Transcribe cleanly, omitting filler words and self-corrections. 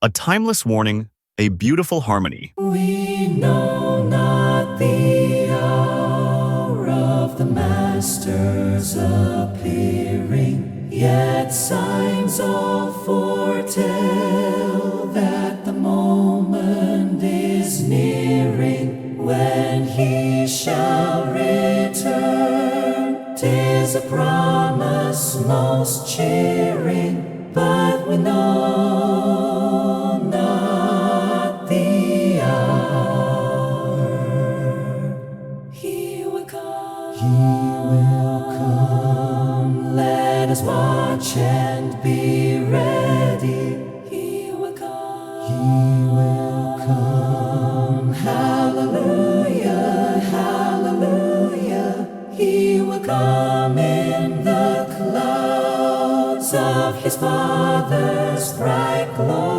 A timeless warning, a beautiful harmony. We know not the hour of the Master's appearing, yet signs all foretell that the moment is nearing when He shall return. 'Tis a promise most cheering, but we know not the hour. He will come. He will come. Let us watch and be ready. He will come. He will come. Hallelujah, hallelujah. He will come in the clouds of His Father's bright glory.